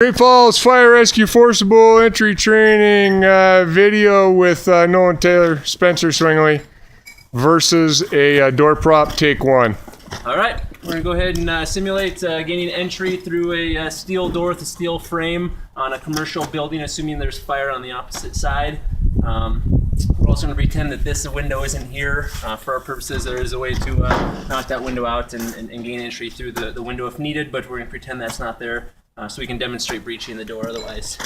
Great Falls Fire Rescue Forcible Entry Training video with Nolan Taylor, Spencer Swingley versus a door prop, take one. All right, we're gonna go ahead and simulate gaining entry through a steel door with a steel frame on a commercial building, assuming there's fire on the opposite side. We're also going to pretend that this window isn't here. For our purposes, there is a way to knock that window out and gain entry through the window if needed, but we're going to pretend that's not there so we can demonstrate breaching the door otherwise.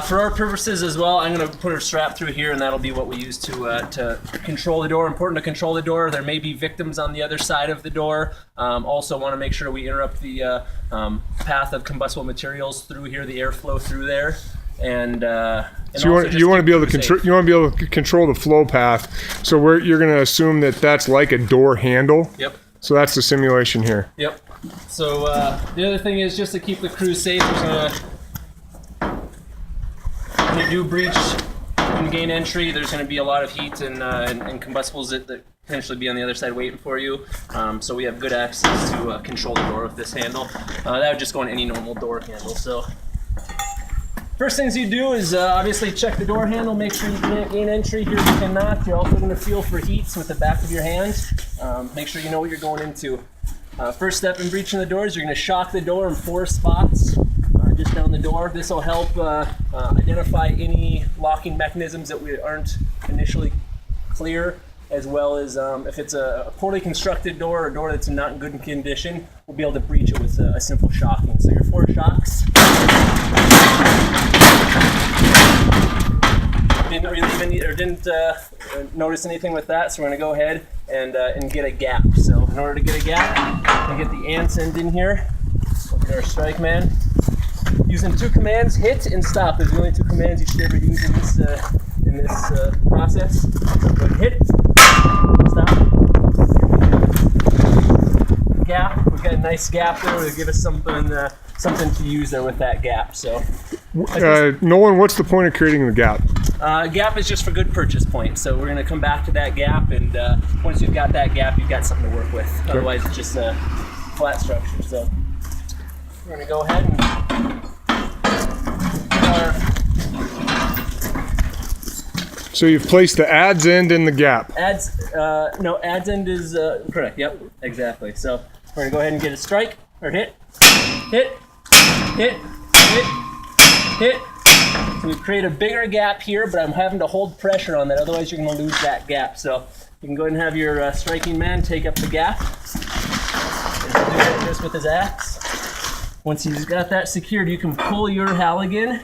For our purposes as well, I'm going to put a strap through here, and that'll be what we use to control the door. Important to control the door. There may be victims on the other side of the door. Also want to make sure we interrupt the path of combustible materials through here, the airflow through there. And so you want to be able to control the flow path. So you're going to assume that that's like a door handle. Yep. So that's the simulation here. Yep. So the other thing is just to keep the crew safe. When you do breach and gain entry, there's going to be a lot of heat and combustibles that potentially be on the other side waiting for you. So we have good access to control the door with this handle. That would just go on any normal door handle. So first things you do is obviously check the door handle, make sure you can't gain entry. Here you cannot. You're also going to feel for heats with the back of your hand. Make sure you know what you're going into. First step in breaching the door is you're going to shock the door in 4 spots just down the door. This will help identify any locking mechanisms that aren't initially clear, as well as if it's a poorly constructed door or a door that's not in good condition, we'll be able to breach it with a simple shocking. So your 4 shocks. Didn't notice anything with that, so we're going to go ahead and get a gap. So in order to get a gap, we get the ants end in here. We'll get our strike man. Using 2 commands, hit and stop. Those are the only 2 commands you should ever use in this process. So go hit, stop, gap. We've got a nice gap there. It'll give us something to use there with that gap. So, Nolan, what's the point of creating the gap? Gap is just for good purchase points. So we're going to come back to that gap, and once you've got that gap, you've got something to work with. Okay. Otherwise, it's just a flat structure. So we're going to go ahead and So you've placed the adz end in the gap. Adz end is correct. Yep, exactly. So we're going to go ahead and get a strike or hit, hit, hit, hit, hit. So we create a bigger gap here, but I'm having to hold pressure on that, otherwise you're going to lose that gap. So you can go ahead and have your striking man take up the gap. And he'll do that just with his axe. Once he's got that secured, you can pull your Halligan,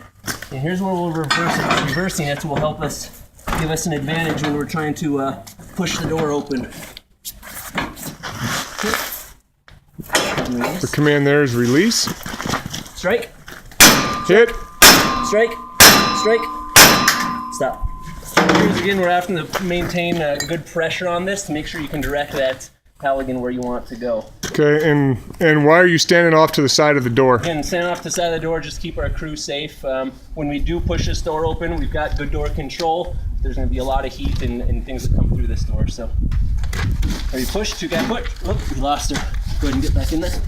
and here's where we'll reverse it. Reversing it will help us, give us an advantage when we're trying to push the door open. The command there is release. Strike. Hit. Strike. Strike. Stop. Here's again, we're having to maintain good pressure on this to make sure you can direct that Halligan where you want to go. Okay, and why are you standing off to the side of the door? Again, standing off to the side of the door, just keep our crew safe. When we do push this door open, we've got good door control. There's going to be a lot of heat and things that come through this door. So, are you pushed? 2 guy push. Oh, we lost her. Go ahead and get back in there.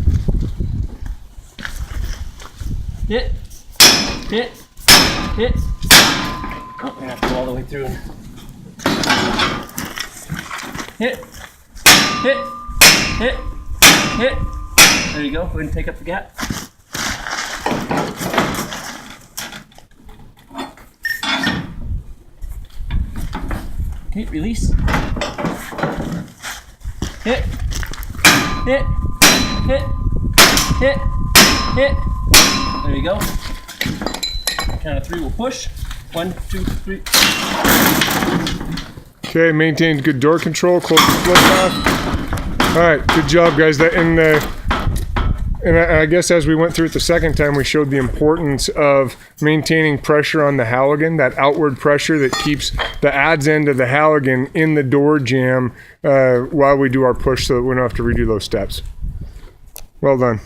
Hit. Hit. Hit. Oh, we're going to have to go all the way through. Hit. Hit. Hit. Hit. There you go. Go ahead and take up the gap. Okay, release. Hit. Hit. Hit. Hit. Hit. There you go. Count of 3, we'll push. 1, 2, 3. Okay, maintained good door control, close the flow path. All right, good job, guys. And I guess as we went through it the second time, we showed the importance of maintaining pressure on the Halligan, that outward pressure that keeps the adz end of the Halligan in the door jamb while we do our push so that we don't have to redo those steps. Well done.